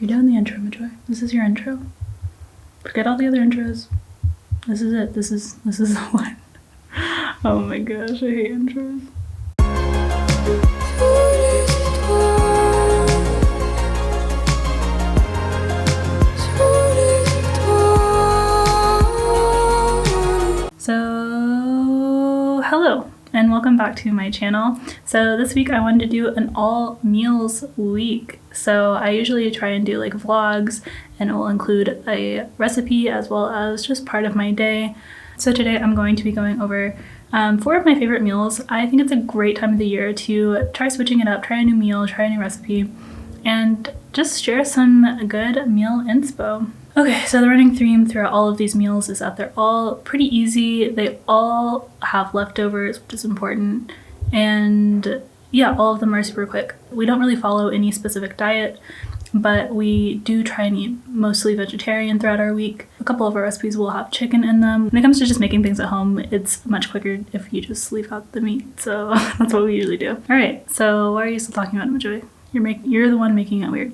You're doing the intro, Joi. This is your intro. Forget all the other intros. This is it. This is the one. Oh my gosh, I hate intros. So, hello and welcome back to my channel. So this week I wanted to do an all meals week. So I usually try and do like vlogs, and it will include a recipe as well as just part of my day. So today I'm going to be going over 4 of my favorite meals. I think it's a great time of the year to try switching it up, try a new meal, try a new recipe, and just share some good meal inspo. Okay, so the running theme throughout all of these meals is that they're all pretty easy. They all have leftovers, which is important. And yeah, all of them are super quick. We don't really follow any specific diet, but we do try and eat mostly vegetarian throughout our week. A couple of our recipes will have chicken in them. When it comes to just making things at home, it's much quicker if you just leave out the meat. So that's what we usually do. All right, so why are you still talking about it, Joi? You're the one making it weird.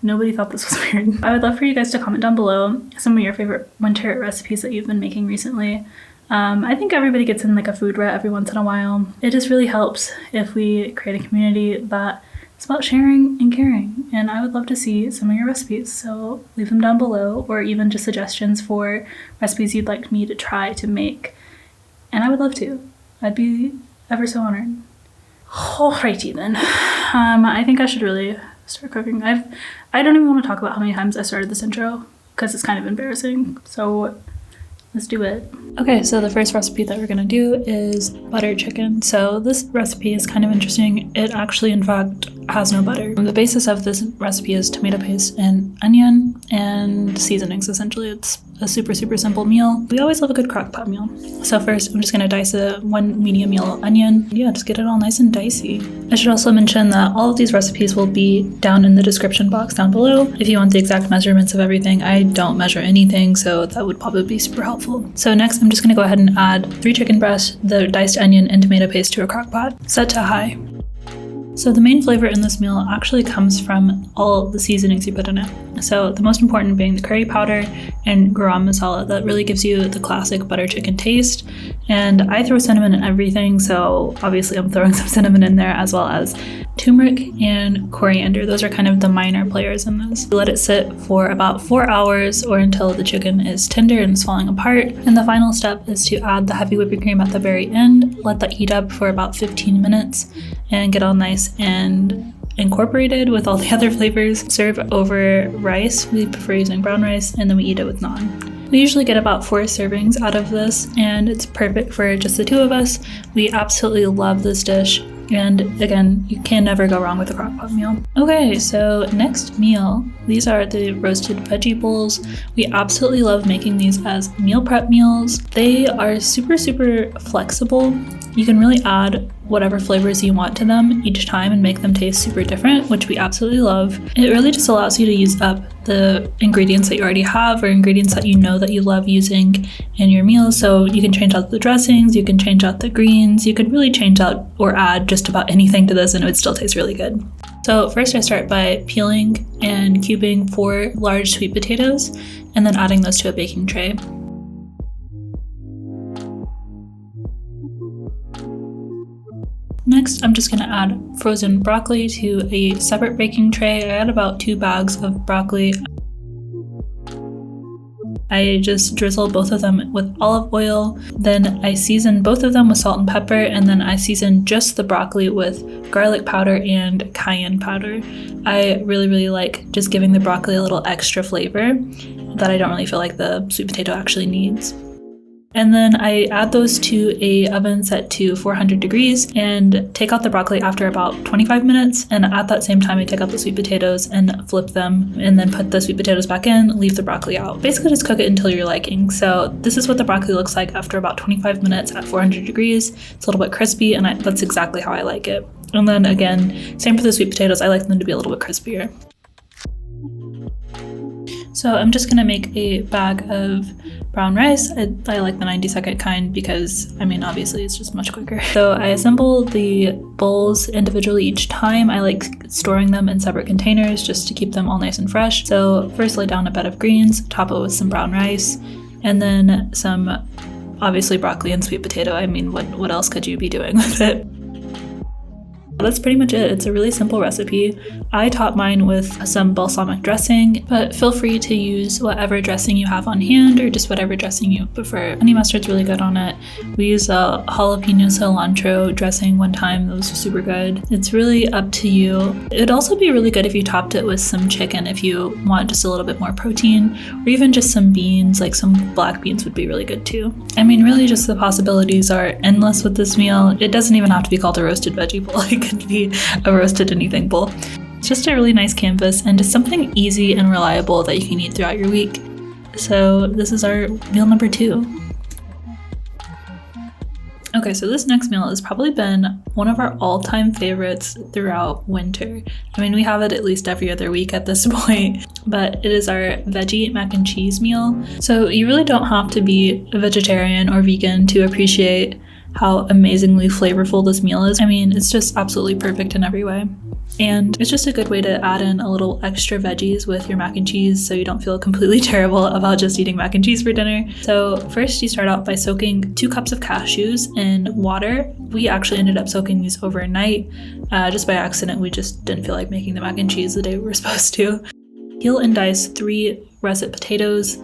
Nobody thought this was weird. I would love for you guys to comment down below some of your favorite winter recipes that you've been making recently. I think everybody gets in like a food rut every once in a while. It just really helps if we create a community that is about sharing and caring. And I would love to see some of your recipes. So leave them down below, or even just suggestions for recipes you'd like me to try to make. And I would love to. I'd be ever so honored. Alrighty then. I think I should really start cooking. I don't even want to talk about how many times I started this intro because it's kind of embarrassing. So let's do it. Okay, so the first recipe that we're gonna do is butter chicken. So this recipe is kind of interesting. It actually, in fact, has no butter. The basis of this recipe is tomato paste and onion and seasonings, essentially. It's a super simple meal. We always love a good crock pot meal. So first, I'm just gonna dice one medium yellow onion. Yeah, just get it all nice and dicey. I should also mention that all of these recipes will be down in the description box down below. If you want the exact measurements of everything, I don't measure anything, so that would probably be super helpful. So next, I'm just gonna go ahead and add 3 chicken breasts, the diced onion, and tomato paste to a crock pot. Set to high. So the main flavor in this meal actually comes from all the seasonings you put in it. So the most important being the curry powder and garam masala. That really gives you the classic butter chicken taste. And I throw cinnamon in everything, so obviously I'm throwing some cinnamon in there, as well as turmeric and coriander. Those are kind of the minor players in this. Let it sit for about 4 hours or until the chicken is tender and is falling apart. And the final step is to add the heavy whipping cream at the very end. Let that heat up for about 15 minutes and get all nice and incorporated with all the other flavors. Serve over rice. We prefer using brown rice, and then we eat it with naan. We usually get about 4 servings out of this, and it's perfect for just the 2 of us. We absolutely love this dish. And again, you can never go wrong with a crock pot meal. Okay, so next meal. These are the roasted veggie bowls. We absolutely love making these as meal prep meals. They are super flexible. You can really add whatever flavors you want to them each time and make them taste super different, which we absolutely love. It really just allows you to use up the ingredients that you already have, or ingredients that you know that you love using in your meals. So you can change out the dressings, you can change out the greens, you could really change out or add just about anything to this and it would still taste really good. So first I start by peeling and cubing 4 large sweet potatoes and then adding those to a baking tray. Next, I'm just going to add frozen broccoli to a separate baking tray. I add about 2 bags of broccoli. I just drizzle both of them with olive oil. Then I season both of them with salt and pepper, and then I season just the broccoli with garlic powder and cayenne powder. I really like just giving the broccoli a little extra flavor that I don't really feel like the sweet potato actually needs. And then I add those to a oven set to 400 degrees and take out the broccoli after about 25 minutes. And at that same time, I take out the sweet potatoes and flip them and then put the sweet potatoes back in, leave the broccoli out. Basically just cook it until you're liking. So this is what the broccoli looks like after about 25 minutes at 400 degrees. It's a little bit crispy, and that's exactly how I like it. And then again, same for the sweet potatoes. I like them to be a little bit crispier. So I'm just gonna make a bag of brown rice. I like the 90-second kind because, I mean, obviously it's just much quicker. So I assemble the bowls individually each time. I like storing them in separate containers just to keep them all nice and fresh. So first lay down a bed of greens, top it with some brown rice, and then some, obviously, broccoli and sweet potato. I mean, what else could you be doing with it? That's pretty much it. It's a really simple recipe. I topped mine with some balsamic dressing, but feel free to use whatever dressing you have on hand or just whatever dressing you prefer. Honey mustard's really good on it. We used a jalapeno cilantro dressing one time. That was super good. It's really up to you. It'd also be really good if you topped it with some chicken if you want just a little bit more protein, or even just some beans, like some black beans would be really good too. I mean, really just the possibilities are endless with this meal. It doesn't even have to be called a roasted veggie bowl. It could be a roasted anything bowl. It's just a really nice canvas and just something easy and reliable that you can eat throughout your week. So this is our meal number 2. Okay, so this next meal has probably been one of our all-time favorites throughout winter. I mean, we have it at least every other week at this point, but it is our veggie mac and cheese meal. So you really don't have to be a vegetarian or vegan to appreciate how amazingly flavorful this meal is. I mean, it's just absolutely perfect in every way. And it's just a good way to add in a little extra veggies with your mac and cheese so you don't feel completely terrible about just eating mac and cheese for dinner. So first you start out by soaking 2 cups of cashews in water. We actually ended up soaking these overnight just by accident. We just didn't feel like making the mac and cheese the day we were supposed to. Peel and dice 3 russet potatoes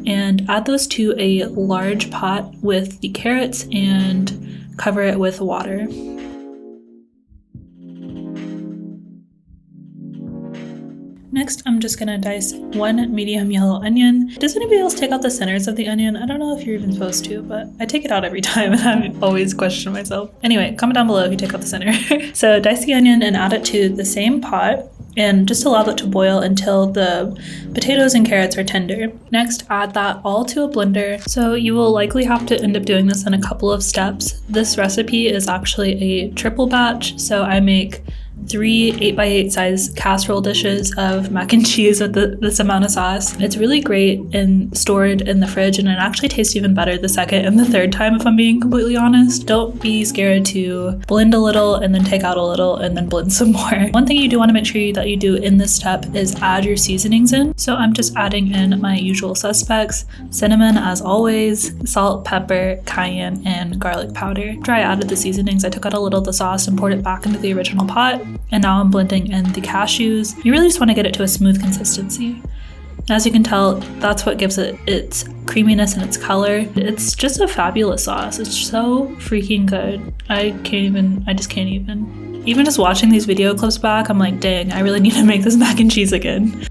and add those to a large pot with the carrots and cover it with water. Next, I'm just gonna dice 1 medium yellow onion. Does anybody else take out the centers of the onion? I don't know if you're even supposed to, but I take it out every time and I always question myself. Anyway, comment down below if you take out the center. So dice the onion and add it to the same pot and just allow it to boil until the potatoes and carrots are tender. Next, add that all to a blender. So you will likely have to end up doing this in a couple of steps. This recipe is actually a triple batch, so I make 3 8x8 size casserole dishes of mac and cheese with this amount of sauce. It's really great and stored in the fridge, and it actually tastes even better the second and the third time, if I'm being completely honest. Don't be scared to blend a little and then take out a little and then blend some more. One thing you do want to make sure that you do in this step is add your seasonings in. So I'm just adding in my usual suspects: cinnamon as always, salt, pepper, cayenne, and garlic powder. After I added the seasonings, I took out a little of the sauce and poured it back into the original pot. And now I'm blending in the cashews. You really just want to get it to a smooth consistency. As you can tell, that's what gives it its creaminess and its color. It's just a fabulous sauce. It's so freaking good. I just can't even. Even just watching these video clips back, I'm like, dang, I really need to make this mac and cheese again.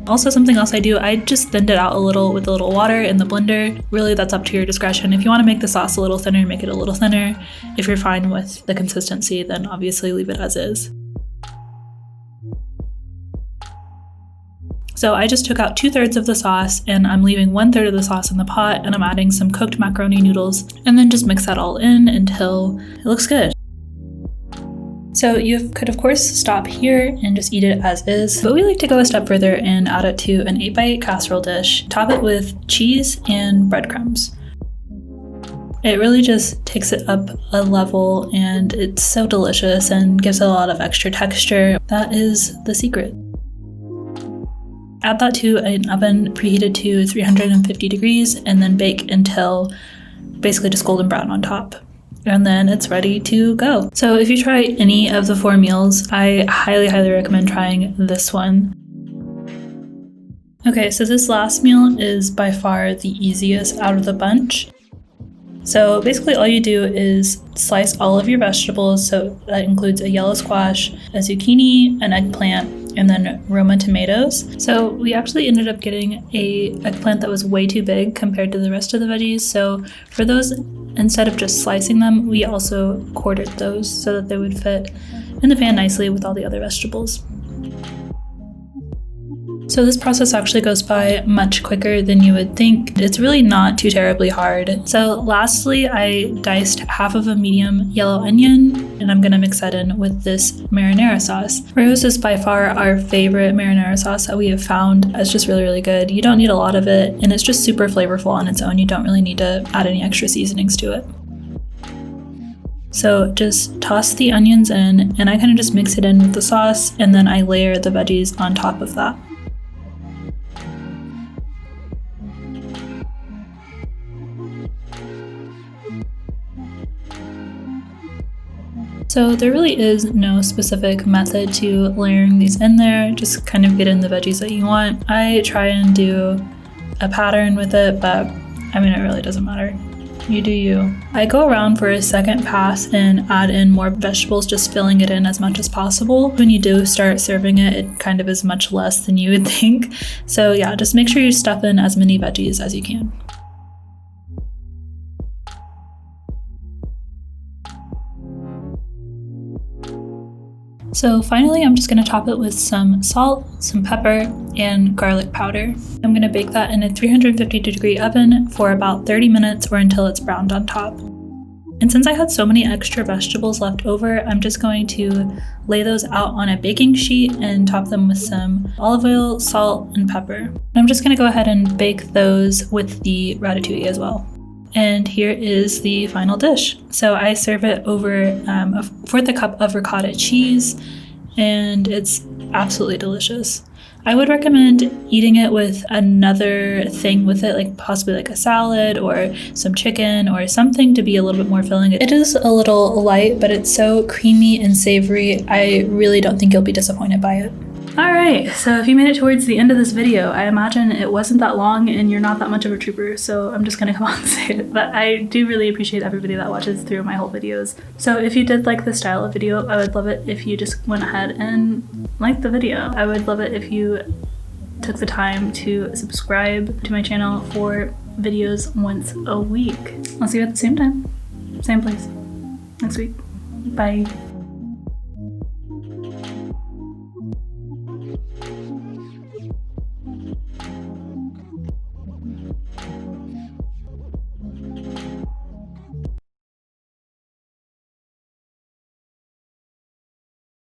Also, something else I do, I just thinned it out a little with a little water in the blender. Really, that's up to your discretion. If you want to make the sauce a little thinner, make it a little thinner. If you're fine with the consistency, then obviously leave it as is. So I just took out 2/3 of the sauce and I'm leaving 1/3 of the sauce in the pot, and I'm adding some cooked macaroni noodles and then just mix that all in until it looks good. So you could of course stop here and just eat it as is, but we like to go a step further and add it to an 8x8 casserole dish, top it with cheese and breadcrumbs. It really just takes it up a level and it's so delicious and gives it a lot of extra texture. That is the secret. Add that to an oven preheated to 350 degrees and then bake until basically just golden brown on top. And then it's ready to go. So if you try any of the 4 meals, I highly recommend trying this one. Okay, so this last meal is by far the easiest out of the bunch. So basically all you do is slice all of your vegetables. So that includes a yellow squash, a zucchini, an eggplant, and then Roma tomatoes. So we actually ended up getting a eggplant that was way too big compared to the rest of the veggies. So for those, instead of just slicing them, we also quartered those so that they would fit in the pan nicely with all the other vegetables. So this process actually goes by much quicker than you would think. It's really not too terribly hard. So lastly, I diced half of a medium yellow onion, and I'm gonna mix that in with this marinara sauce. Rose is by far our favorite marinara sauce that we have found. It's just really, really good. You don't need a lot of it, and it's just super flavorful on its own. You don't really need to add any extra seasonings to it. So just toss the onions in, and I kind of just mix it in with the sauce, and then I layer the veggies on top of that. So there really is no specific method to layering these in there, just kind of get in the veggies that you want. I try and do a pattern with it, but I mean, it really doesn't matter. You do you. I go around for a second pass and add in more vegetables, just filling it in as much as possible. When you do start serving it, it kind of is much less than you would think. So yeah, just make sure you stuff in as many veggies as you can. So finally, I'm just gonna top it with some salt, some pepper, and garlic powder. I'm gonna bake that in a 350-degree oven for about 30 minutes or until it's browned on top. And since I had so many extra vegetables left over, I'm just going to lay those out on a baking sheet and top them with some olive oil, salt, and pepper. And I'm just gonna go ahead and bake those with the ratatouille as well. And here is the final dish. So I serve it over a fourth a cup of ricotta cheese, and it's absolutely delicious. I would recommend eating it with another thing with it, like possibly like a salad or some chicken or something to be a little bit more filling. It is a little light, but it's so creamy and savory. I really don't think you'll be disappointed by it. Alright, so if you made it towards the end of this video, I imagine it wasn't that long and you're not that much of a trooper, so I'm just gonna come on and say it. But I do really appreciate everybody that watches through my whole videos. So if you did like this style of video, I would love it if you just went ahead and liked the video. I would love it if you took the time to subscribe to my channel for videos once a week. I'll see you at the same time, same place, next week. Bye.